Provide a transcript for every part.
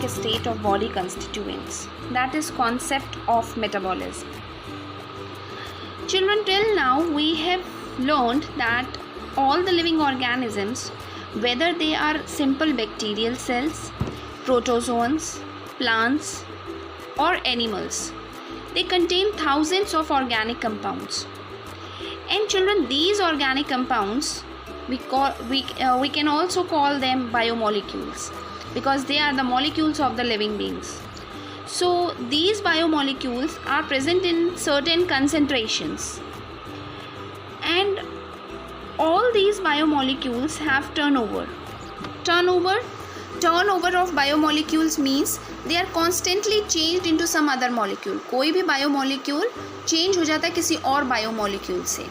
metabolic state of body constituents. That is concept of metabolism. Children, till now we have learned that all the living organisms, whether they are simple bacterial cells, protozoans, plants or animals, they contain thousands of organic compounds. And children, these organic compounds we can also call them biomolecules, because they are the molecules of the living beings. So these biomolecules are present in certain concentrations, and all these biomolecules have turnover. Turnover of biomolecules means they are constantly changed into some other molecule. कोई भी biomolecule change हो जाता है किसी और biomolecule से,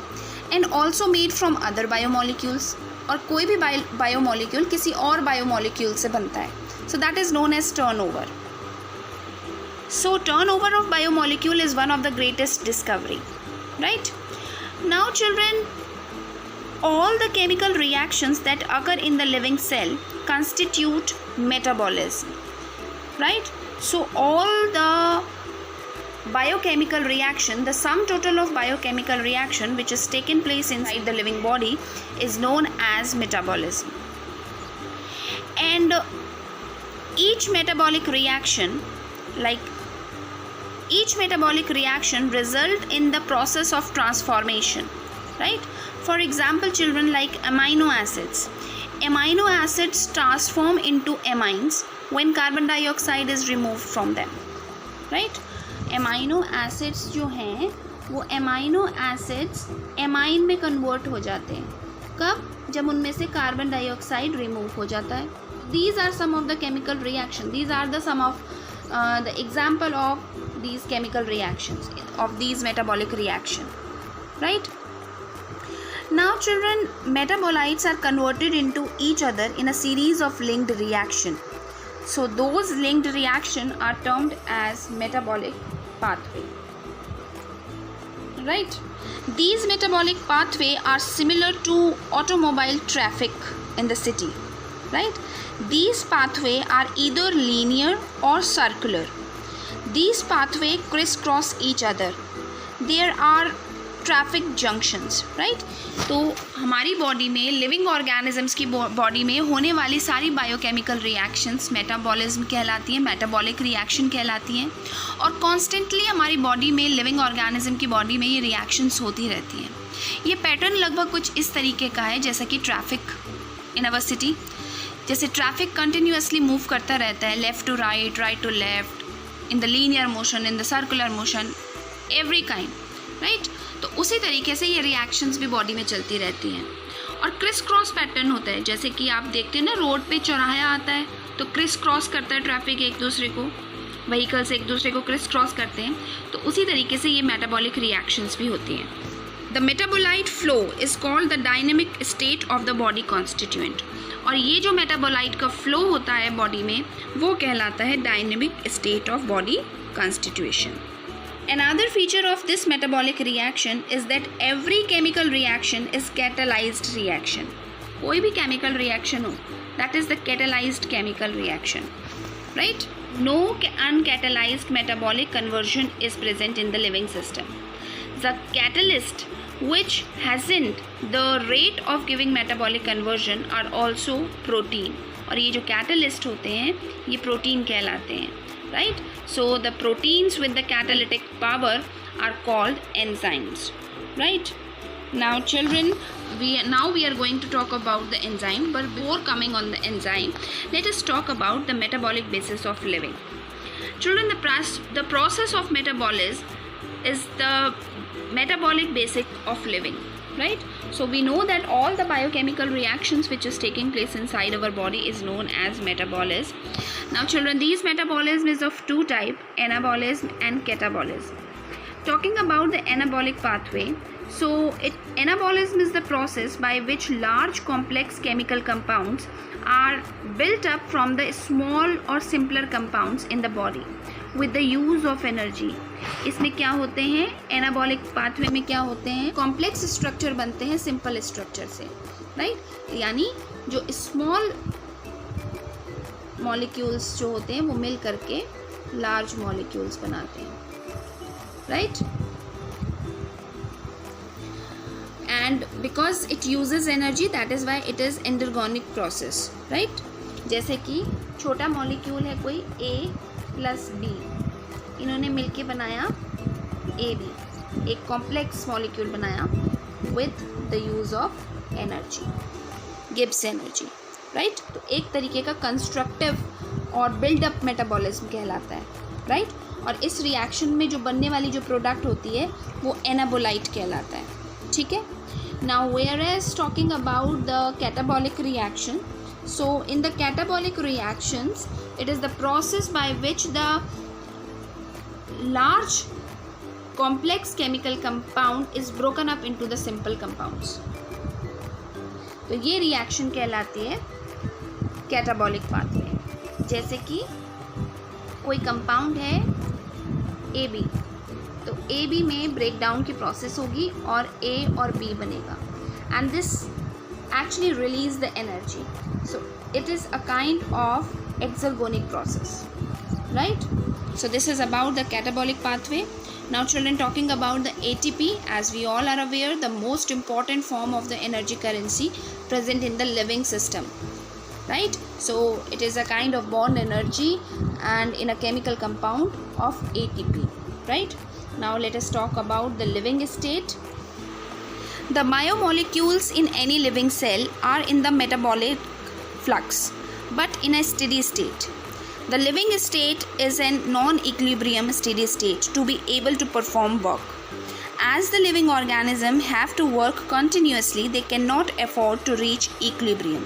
and also made from other biomolecules, और कोई भी biomolecule किसी और biomolecule से बनता है. So that is known as turnover. So turnover of biomolecule is one of the greatest discovery, right? Now children, all the chemical reactions that occur in the living cell constitute metabolism, right? So all the biochemical reaction, the sum total of biochemical reaction which is taken place inside the living body is known as metabolism. And each metabolic reaction result in the process of transformation, right? For example, children, like amino acids transform into amines when carbon dioxide is removed from them, right? amino acids जो हैं वो amino acids amine में convert हो जाते हैं. कब? जब उनमें से carbon dioxide remove हो जाता है. These are some of the chemical reactions. These are the some of the example of these chemical reactions, of these metabolic reaction, right? Now children, metabolites are converted into each other in a series of linked reaction. So those linked reaction are termed as metabolic pathway, right? These metabolic pathway are similar to automobile traffic in the city, right? These pathway are either linear or circular. These pathway crisscross each other. There are traffic junctions, right? तो हमारी body में, living organisms की body में होने वाली सारी biochemical reactions metabolism कहलाती हैं, मेटाबॉलिक रिएक्शन कहलाती हैं, और कॉन्स्टेंटली हमारी बॉडी में, लिविंग ऑर्गेनिज्म की बॉडी में ये रिएक्शंस होती रहती हैं. ये पैटर्न लगभग कुछ इस तरीके का है जैसा कि ट्रैफिक इन अवर सिटी, जैसे ट्रैफिक कंटिन्यूसली मूव करता रहता है, left to right, right to left, in the linear motion, in the circular motion, every kind, right? तो उसी तरीके से ये रिएक्शंस भी बॉडी में चलती रहती हैं. और क्रिस क्रॉस पैटर्न होता है, जैसे कि आप देखते हैं ना, रोड पे चौराहा आता है तो क्रिस क्रॉस करता है ट्रैफिक एक दूसरे को, व्हीकल्स एक दूसरे को क्रिस क्रॉस करते हैं. तो उसी तरीके से ये मेटाबॉलिक रिएक्शंस भी होती हैं. The metabolite flow is called the dynamic state of the body constituent. और ये जो मेटाबोलाइट का फ्लो होता है बॉडी में, वो कहलाता है dynamic state of body constitution. Another feature of this metabolic reaction is that every chemical reaction is catalyzed reaction. कोई भी chemical reaction हो, that is the catalyzed chemical reaction, right? No uncatalyzed metabolic conversion is present in the living system. The catalyst which hasn't the rate of giving metabolic conversion are also protein. और ये जो catalyst होते हैं ये protein कहलाते हैं, right? So the proteins with the catalytic power are called enzymes, right? Now children, we are going to talk about the enzyme, but before coming on the enzyme, let us talk about the metabolic basis of living. Children, the process of metabolism is the metabolic basic of living, right? So we know that all the biochemical reactions which is taking place inside our body is known as metabolism. Now children, these metabolism is of two type, anabolism and catabolism. Talking about the anabolic pathway, so anabolism is the process by which large complex chemical compounds are built up from the small or simpler compounds in the body with the use of energy. इसमें क्या होते हैं, anabolic pathway में क्या होते हैं, complex structure बनते हैं सिंपल स्ट्रक्चर से, राइट? यानी जो स्मॉल मॉलिक्यूल्स जो होते हैं वो मिल करके लार्ज मॉलिक्यूल्स बनाते हैं, right. And because it uses energy, that is why it is endergonic process, right. जैसे कि छोटा मॉलिक्यूल है कोई A+B, इन्होंने मिलके बनाया AB, एक कॉम्प्लेक्स मॉलिक्यूल बनाया with the use of energy, Gibbs energy, right. तो एक तरीके का कंस्ट्रक्टिव और बिल्डअप मेटाबॉलिज्म कहलाता है, राइट. और इस रिएक्शन में जो बनने वाली जो प्रोडक्ट होती है वो एनाबोलाइट कहलाता है, ठीक है. Now we're as talking about the catabolic reaction, so in the catabolic reactions it is the process by which the large complex chemical compound is broken up into the simple compounds. तो ये reaction कहलाती है catabolic pathway. जैसे कि कोई compound है AB, तो AB में ब्रेक डाउन की प्रोसेस होगी और A और B बनेगा, and this actually release the energy. So it is a kind of exergonic process, right. So this is about the catabolic pathway. Now children, talking about the ATP, as we all are aware, the most important form of the energy currency present in the living system, right. So it is a kind of bond energy and in a chemical compound of ATP, right. Now let us talk about the living state. The biomolecules in any living cell are in the metabolic flux, but in a steady state. The living state is a non-equilibrium steady state to be able to perform work. As the living organism have to work continuously, they cannot afford to reach equilibrium.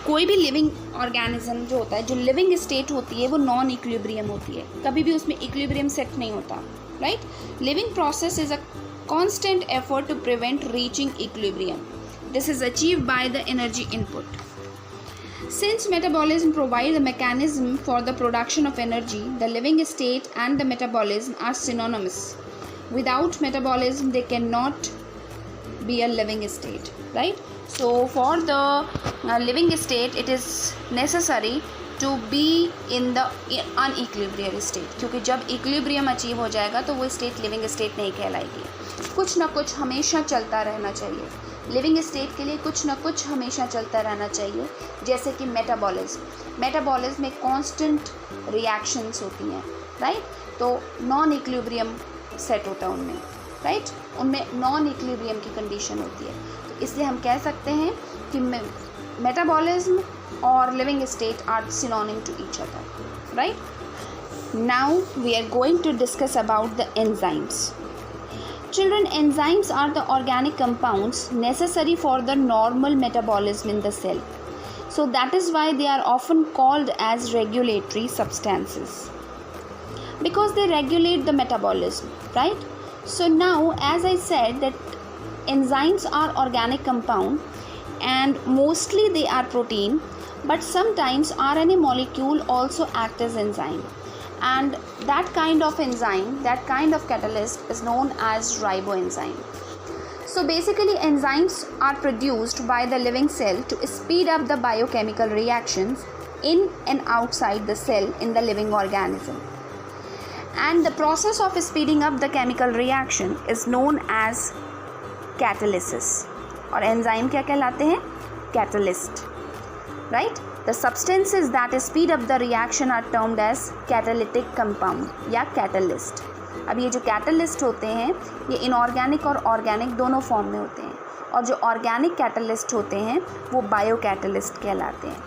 कोई भी living organism जो होता है, जो living state होती है वो non equilibrium होती है, कभी भी उसमें इक्विलिब्रियम सेट नहीं होता, right. Living process is a constant effort to prevent reaching equilibrium. This is achieved by the energy input. Since metabolism provides a mechanism for the production of energy, the living state and the metabolism are synonymous. Without metabolism, they cannot be a living state, right. So for the living state, it is necessary to be in the unequilibrium state, क्योंकि जब equilibrium achieve हो जाएगा तो वो state living state नहीं कहलाएगी. कुछ ना कुछ हमेशा चलता रहना चाहिए लिविंग स्टेट के लिए, कुछ ना कुछ हमेशा चलता रहना चाहिए. जैसे कि मेटाबॉलिज्म में कांस्टेंट रिएक्शंस होती हैं, राइट. तो नॉन इक्विलिब्रियम सेट होता है उनमें, राइट. उनमें नॉन इक्विलिब्रियम की कंडीशन होती है. तो इसलिए हम कह सकते हैं कि मेटाबॉलिज्म और living state are synonym to each other, right. Now we are going to discuss about the enzymes. Children, enzymes are the organic compounds necessary for the normal metabolism in the cell. So that is why they are often called as regulatory substances, because they regulate the metabolism, right. So now, as I said, that enzymes are organic compound and mostly they are protein, but sometimes RNA molecule also act as enzyme, and that kind of enzyme, that kind of catalyst is known as riboenzyme. So basically enzymes are produced by the living cell to speed up the biochemical reactions in and outside the cell in the living organism, and the process of speeding up the chemical reaction is known as catalysis. और enzyme क्या कहलाते हैं? Catalyst, right. The substances that speed up the reaction are termed as catalytic compound या catalyst. अब ये जो catalyst होते हैं ये इनऑर्गेनिक और ऑर्गेनिक दोनों फॉर्म में होते हैं, और जो ऑर्गेनिक कैटलिस्ट होते हैं वो बायो कैटलिस्ट कहलाते हैं.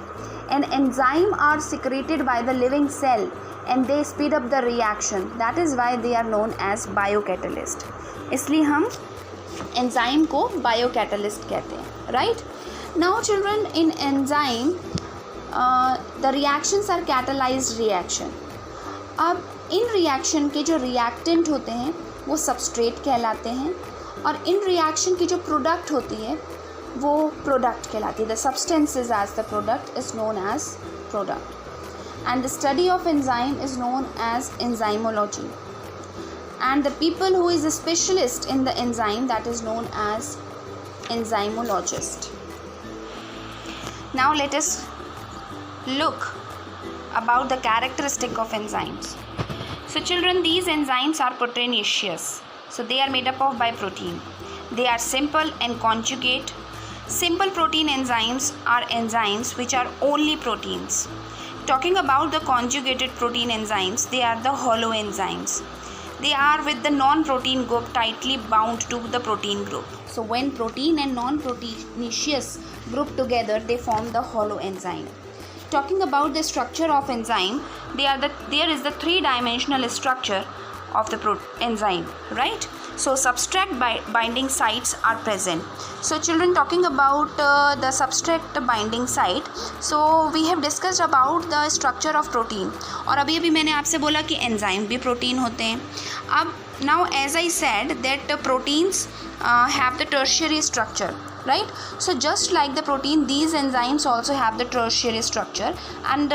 An enzyme are secreted by the living cell and they speed up the reaction, that is why they are known as biocatalyst. इसलिए हम एंजाइम को बायो कैटलिस्ट कहते हैं, right. Now children, in enzyme the reactions are catalysed reaction. अब इन reaction के जो reactant होते हैं वो सबस्ट्रेट कहलाते हैं, और इन रिएक्शन की जो प्रोडक्ट होती है वो प्रोडक्ट कहलाती है. The substances as the product is known as product, and the study of enzyme is known as enzymology, and the people who is a specialist in the enzyme, that is known as enzymologist. Now let us look about the characteristic of enzymes. So children, these enzymes are proteinaceous. So they are made up of by protein. They are simple and conjugate. Simple protein enzymes are enzymes which are only proteins. Talking about the conjugated protein enzymes, they are the holoenzymes. They are with the non-protein group tightly bound to the protein group. So when protein and non-proteinaceous group together, they form the holoenzyme. Talking about the structure of enzyme, there is the three-dimensional structure of the enzyme, right? So substrate binding sites are present. So children, talking about the substrate binding site, so we have discussed about the structure of protein. और अभी मैंने आपसे बोला कि enzyme भी protein होते हैं. अब now as I said that proteins have the tertiary structure, right? So just like the protein, these enzymes also have the tertiary structure, and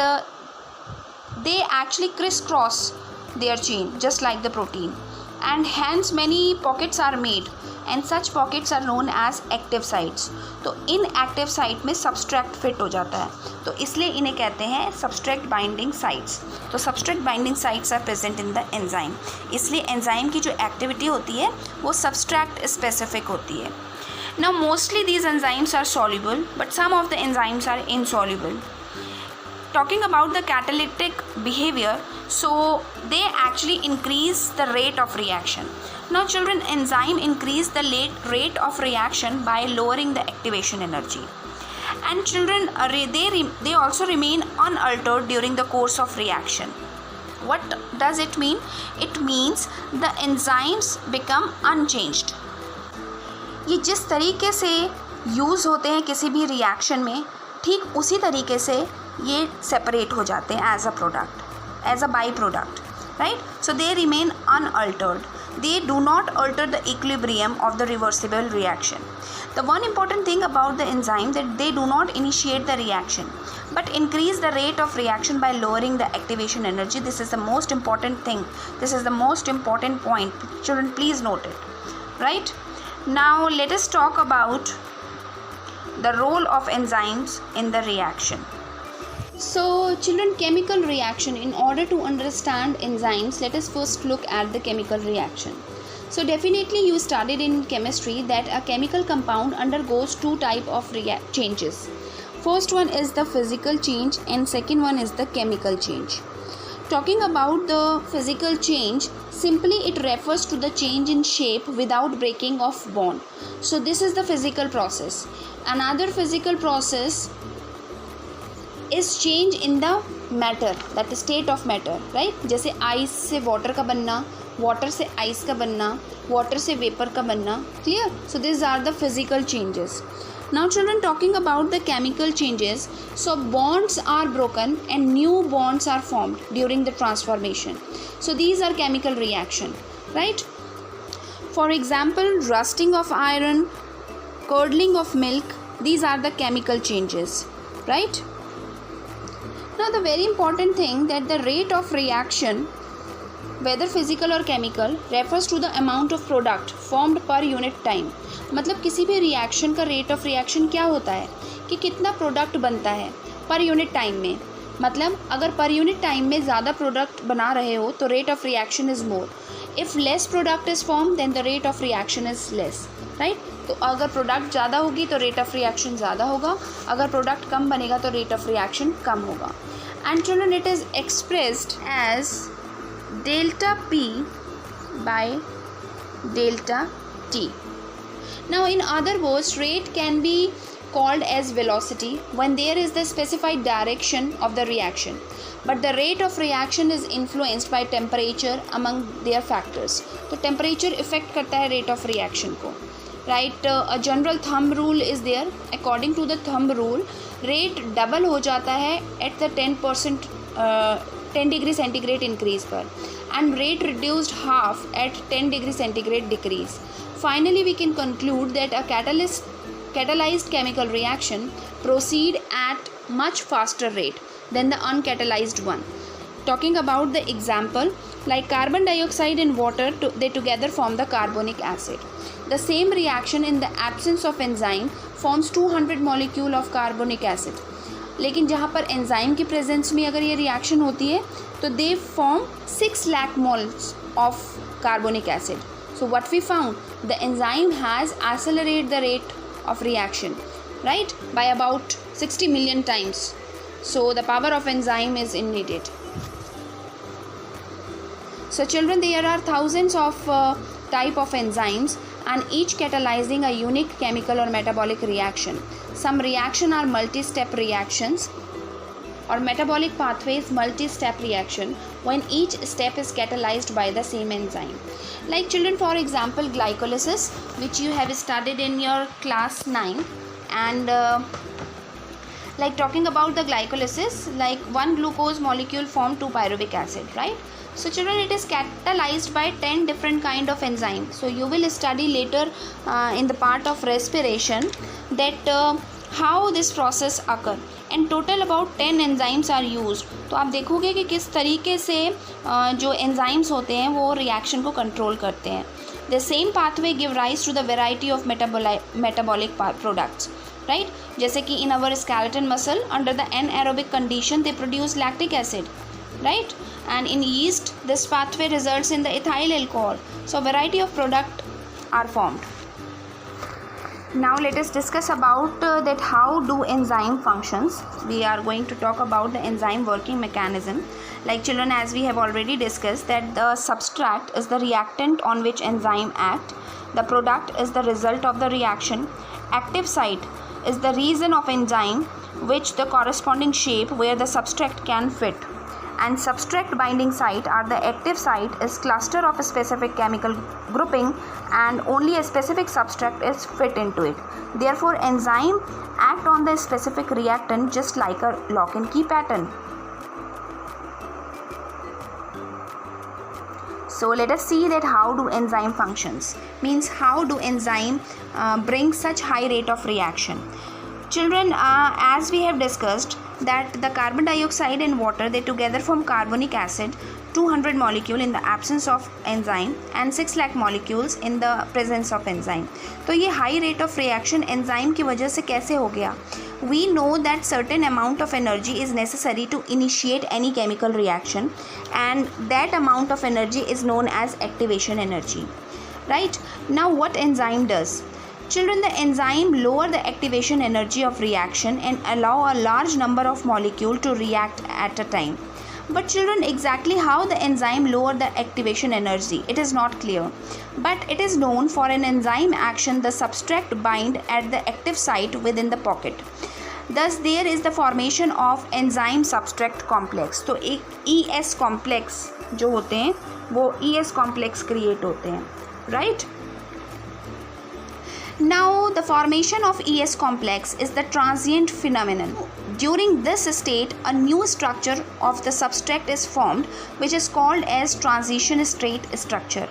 they actually crisscross their chain just like the protein, and hence many pockets are made, and such pockets are known as active sites. तो इन active site में substrate fit हो जाता है, तो इसलिए इन्हें कहते हैं सब्सट्रैक्ट बाइंडिंग साइट्स. तो substrate binding sites are present in the enzyme. इसलिए एंजाइम की जो एक्टिविटी होती है वो सब्सट्रैक्ट स्पेसिफिक होती है. Now mostly these enzymes are soluble, but some of the enzymes are insoluble. Talking about the catalytic behavior, so they actually increase the rate of reaction. Now children, enzyme increase the rate of reaction by lowering the activation energy. And children, they also remain unaltered during the course of reaction. What does it mean? It means the enzymes become unchanged. ये जिस तरीके से use होते हैं किसी भी reaction में, ठीक उसी तरीके से ये सेपरेट हो जाते हैं as a product, as a byproduct, right? So they remain unaltered. They do not alter the equilibrium of the reversible reaction. The one important thing about the enzyme that they do not initiate the reaction but increase the rate of reaction by lowering the activation energy. This is the most important thing. This is the most important point. Children, please note it. Right? Now let us talk about the role of enzymes in the reaction. So children, chemical reaction. In order to understand enzymes, let us first look at the chemical reaction. So definitely you studied in chemistry that a chemical compound undergoes two type of changes. First one is the physical change and second one is the chemical change. Talking about the physical change, simply it refers to the change in shape without breaking of bond. So this is the physical process. Another physical process is change in the matter, that is state of matter, right? जैसे ice से water का बनना, water से ice का बनना, water से vapour का बनना. Clear? So these are the physical changes. Now children, talking about the chemical changes, so bonds are broken and new bonds are formed during the transformation. So these are chemical reaction, right? For example, rusting of iron, curdling of milk, these are the chemical changes, right? Now the very important thing that the rate of reaction, whether physical or chemical, refers to the amount of product formed per unit time. मतलब किसी भी reaction का rate of reaction क्या होता है कि कितना product बनता है पर यूनिट टाइम में. मतलब अगर पर यूनिट टाइम में ज़्यादा प्रोडक्ट बना रहे हो तो rate of reaction is more. If less product is form then the rate of reaction is less, right? तो अगर प्रोडक्ट ज़्यादा होगी तो रेट ऑफ रिएक्शन ज़्यादा होगा, अगर प्रोडक्ट कम बनेगा तो रेट ऑफ रिएक्शन कम होगा. And children, it is expressed as delta P by delta T. Now in other words, rate can be called as velocity when there is the specified direction of the reaction, but the rate of reaction is influenced by temperature among their factors. तो temperature affect करता है rate of reaction को, right? A general thumb rule is there. According to the thumb rule, rate double हो जाता है at the 10 degree centigrade increase पर, and rate reduced half at 10 degree centigrade decrease. Finally, we can conclude that a catalyzed chemical reaction proceed at much faster rate than the uncatalyzed one. Talking about the example, like carbon dioxide and water, they together form the carbonic acid. The same reaction in the absence of enzyme forms 200 molecule of carbonic acid. लेकिन जहाँ पर enzyme की presence में अगर ये reaction होती है तो they form 6 lakh moles of carbonic acid. So what we found, the enzyme has accelerated the rate of reaction, right, by about 60 million times. So the power of enzyme is needed. So children, there are thousands of type of enzymes, and each catalyzing a unique chemical or metabolic reaction. Some reaction are multi-step reactions, or metabolic pathways multi-step reaction when each step is catalyzed by the same enzyme. Like children, for example, glycolysis, which you have studied in your class 9, and like talking about the glycolysis, like one glucose molecule form 2 pyruvic acid, right? So children, it is catalyzed by 10 different kind of enzyme. So you will study later in the part of respiration that how this process occur, and total about 10 enzymes are used. तो आप देखोगे कि किस तरीके से जो enzymes होते हैं वो reaction को control करते हैं. The same pathway give rise to the variety of metabolic products, right? जैसे कि in our skeletal muscle, under the anaerobic condition they produce lactic acid, right? And in yeast this pathway results in the ethyl alcohol. So variety of product are formed. Now let us discuss about that how do enzyme functions. We are going to talk about the enzyme working mechanism. Like children, as we have already discussed, that the substrate is the reactant on which enzyme act. The product is the result of the reaction. Active site is the region of enzyme which the corresponding shape where the substrate can fit. And substrate binding site are the active site is cluster of a specific chemical grouping, and only a specific substrate is fit into it. Therefore enzyme act on the specific reactant just like a lock and key pattern. So let us see that how do enzyme functions, means how do enzyme bring such high rate of reaction. Children, as we have discussed that the carbon dioxide and water, they together form carbonic acid, 200 molecule in the absence of enzyme and 6 lakh molecules in the presence of enzyme. तो ये high rate of reaction enzyme की वजह से कैसे हो गया? We know that certain amount of energy is necessary to initiate any chemical reaction, and that amount of energy is known as activation energy, right? Now what enzyme does? Children, the enzyme lower the activation energy of reaction and allow a large number of molecules to react at a time. But children, exactly how the enzyme lower the activation energy, it is not clear. But it is known for an enzyme action the substrate bind at the active site within the pocket. Thus there is the formation of enzyme substrate complex. तो एक ES complex जो होते हैं वो ES complex create होते हैं, right? Now the formation of ES complex is the transient phenomenon. During this state, a new structure of the substrate is formed, which is called as transition state structure.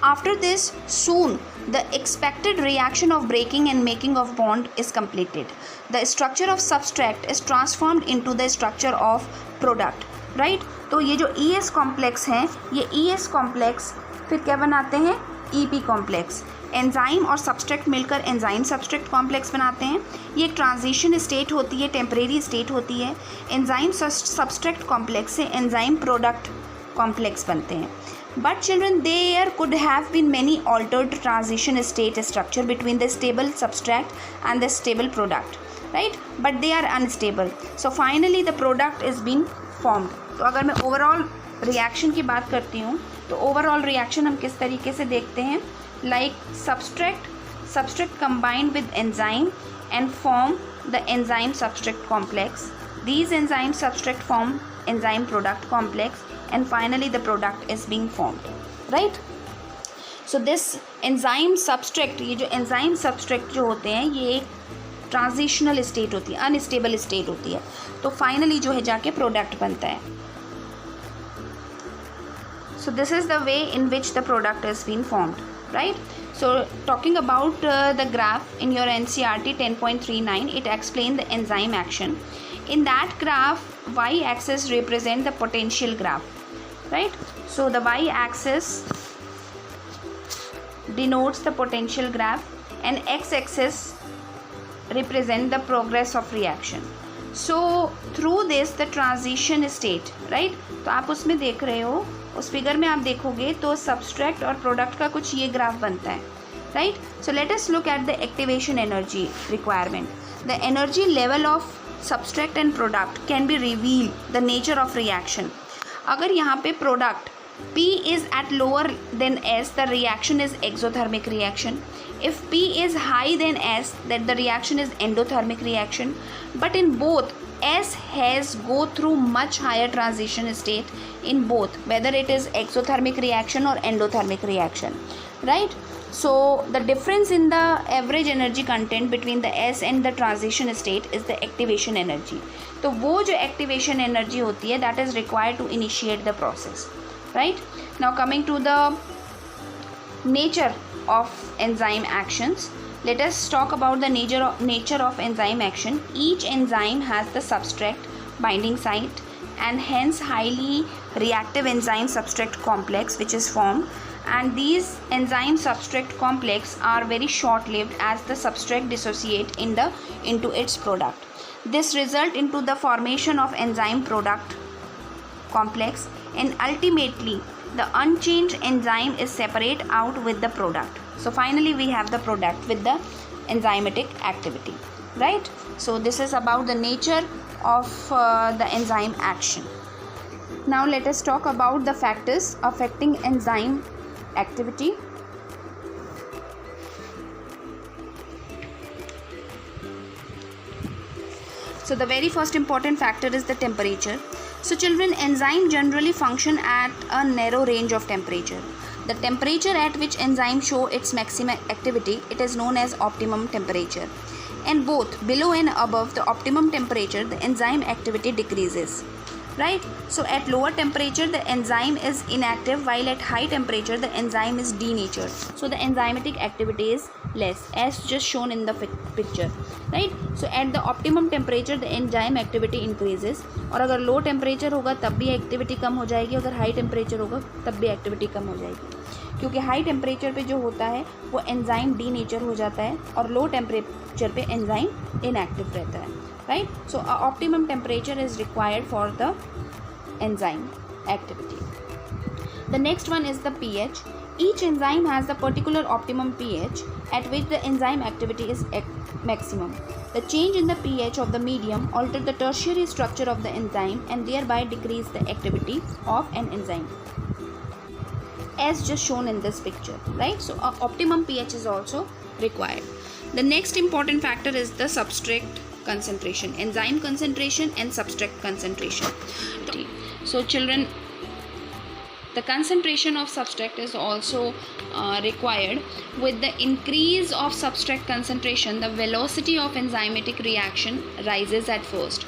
After this, soon the expected reaction of breaking and making of bond is completed. The structure of substrate is transformed into the structure of product, right? तो ये जो ES complex हैं, ये ES complex फिर क्या बनाते हैं? EP complex. Enzyme और सब्सट्रेट मिलकर एंजाइम सब्सट्रेट कॉम्प्लेक्स बनाते हैं. ये एक ट्रांजिशन स्टेट होती है, टेम्परेरी स्टेट होती है. एंजाइम सब्सट्रेट कॉम्प्लेक्स से एंजाइम प्रोडक्ट कॉम्प्लेक्स बनते हैं. But children, there could have been many altered transition state structure between the stable substrate and the stable product, right? But they are unstable. So finally the product is been formed. तो अगर मैं overall reaction की बात करती हूँ तो overall reaction हम किस तरीके से देखते हैं? Like substrate combined with enzyme and form the enzyme substrate complex. These enzyme substrate form enzyme product complex, and finally the product is being formed, right? So this enzyme substrate, ये जो enzyme substrate जो होते हैं ये एक transitional state होती है, unstable state होती है. तो finally जो है जाके product बनता है. So this is the way in which the product is being formed, right? So talking about the graph in your NCERT 10.39, it explains the enzyme action. In that graph, y-axis represent the potential graph, right? So the y-axis denotes the potential graph and x-axis represent the progress of reaction. So through this the transition state, right. तो आप उसमें देख रहे हो, उस figure में आप देखोगे तो सब्सट्रैक्ट और प्रोडक्ट का कुछ ये ग्राफ बनता है, right. So let us look at the activation energy requirement. The energy level of subtract and product can be reveal the nature of reaction. अगर यहाँ पे product P is at lower than S, the reaction is exothermic reaction. If P is high than S, then the reaction is endothermic reaction. But in both, S has go through much higher transition state in both, whether it is exothermic reaction or endothermic reaction, right? So the difference in the average energy content between the S and the transition state is the activation energy. तो वो जो activation energy होती है, that is required to initiate the process. Right. Now coming to the nature of enzyme actions, let us talk about the nature of enzyme action. Each enzyme has the substrate binding site and hence highly reactive enzyme substrate complex which is formed, and these enzyme substrate complex are very short lived as the substrate dissociate into its product. This result into the formation of enzyme product complex, and ultimately the unchanged enzyme is separate out with the product. So finally we have the product with the enzymatic activity, right? So this is about the nature of the enzyme action. Now let us talk about the factors affecting enzyme activity. So the very first important factor is the temperature. So children, enzyme generally function at a narrow range of temperature. The temperature at which enzyme show its maximum activity, it is known as optimum temperature. And both below and above the optimum temperature, the enzyme activity decreases. Right? So at lower temperature, the enzyme is inactive, while at high temperature, the enzyme is denatured. So the enzymatic activity is less, as just shown in the picture. Right? So at the optimum temperature, the enzyme activity increases. और अगर low temperature होगा तब भी activity कम हो जाएगी, अगर high temperature होगा तब भी एक्टिविटी कम हो जाएगी, क्योंकि हाई टेम्परेचर पे जो होता है वो एंजाइम डीनेचर हो जाता है और लो टेम्परेचर पे एंजाइम इनएक्टिव रहता है, right. So optimum temperature is required for the enzyme activity. The next one is the pH. Each enzyme has the particular optimum pH at which the enzyme activity is maximum. The change in the pH of the medium alters the tertiary structure of the enzyme and thereby decrease the activity of an enzyme, as just shown in this picture, right? So optimum pH is also required. The next important factor is the substrate concentration, enzyme concentration and substrate concentration. So children, the concentration of substrate is also required. With the increase of substrate concentration, the velocity of enzymatic reaction rises at first.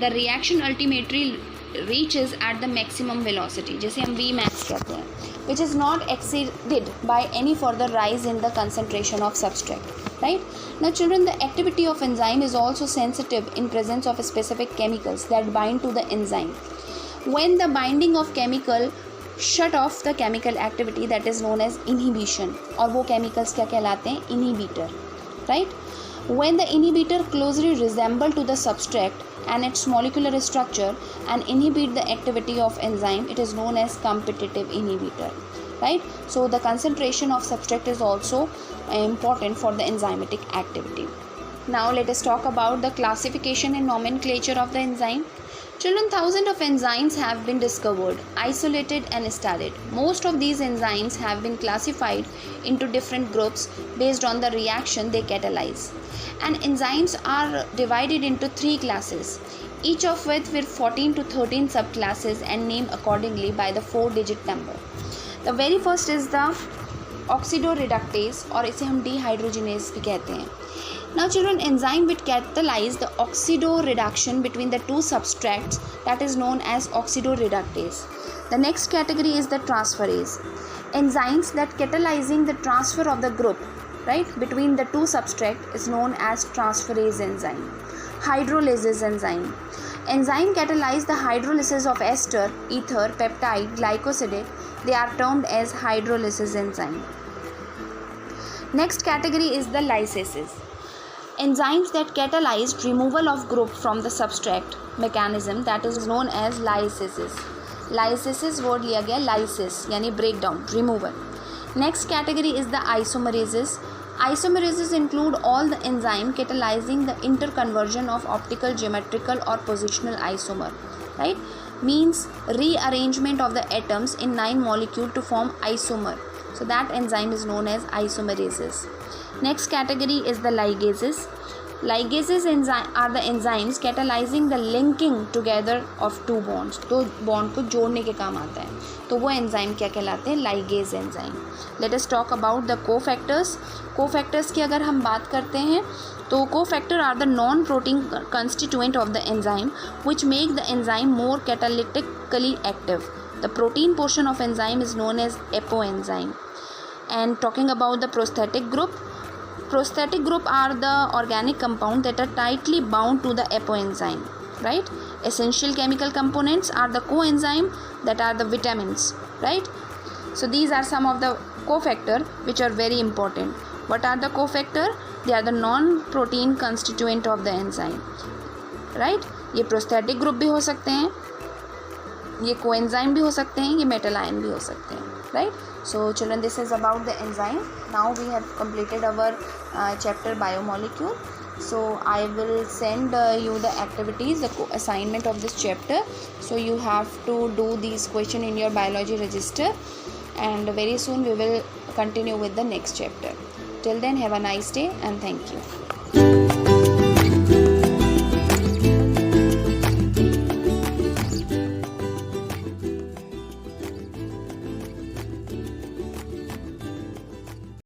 The reaction ultimately reaches at the maximum velocity, जिसे हम Vmax कहते हैं, which is not exceeded by any further rise in the concentration of substrate. Right? Now children, the activity of enzyme is also sensitive in presence of specific chemicals that bind to the enzyme. When the binding of chemical shut off the chemical activity, that is known as inhibition, और वो chemicals क्या कहलाते हैं? Inhibitor, right? When the inhibitor closely resemble to the substrate and its molecular structure and inhibit the activity of enzyme, it is known as competitive inhibitor, right? So the concentration of substrate is also important for the enzymatic activity. Now let us talk about the classification and nomenclature of the enzyme. Children, thousands of enzymes have been discovered, isolated and studied. Most of these enzymes have been classified into different groups based on the reaction they catalyze. And enzymes are divided into 3 classes, each of which with 14 to 13 subclasses and named accordingly by the 4-digit number. The very first is the oxidoreductase, और इसे हम dehydrogenase भी कहते हैं. Now children, enzyme which catalyze the oxidoreduction between the two substrates, that is known as oxidoreductase. The next category is the transferase. Enzymes that catalyzing the transfer of the group, right, between the two substrates is known as transferase enzyme. Hydrolysis enzyme. Enzyme catalyze the hydrolysis of ester, ether, peptide, glycosidic. They are termed as hydrolysis enzyme. Next category is the lysases. enzymes that catalyze removal of group from the substrate mechanism that is known as lysis. Lysis word लिया गया, lysis यानी breakdown, removal. Next category is the isomerases. Isomerases include all the enzyme catalyzing the interconversion of optical, geometrical or positional isomer, right? Means rearrangement of the atoms in 9 molecules to form isomer. So that enzyme is known as isomerases. Next category is the ligases. Ligases are the enzymes catalyzing the linking together of two bonds. तो bond को जोड़ने के काम आता है, तो वो enzyme क्या कहलाते हैं? Ligase enzyme. Let us talk about the cofactors. Cofactors की अगर हम बात करते हैं तो cofactor are the non-protein constituent of the enzyme which make the enzyme more catalytically active. The protein portion of enzyme is known as apoenzyme. And talking about the prosthetic group are the organic compounds that are tightly bound to the apoenzyme, right? Essential chemical components are the coenzyme that are the vitamins, right? So these are some of the cofactor which are very important. What are the cofactor? They are the non-protein constituent of the enzyme, right? ये prosthetic group भी हो सकते हैं, ये coenzyme भी हो सकते हैं, ये metal ion भी हो सकते हैं, right? So children, this is about the enzyme. Now we have completed our chapter biomolecule. So I will send you the activities, the assignment of this chapter. So you have to do these questions in your biology register, and very soon we will continue with the next chapter. Till then, have a nice day and thank you.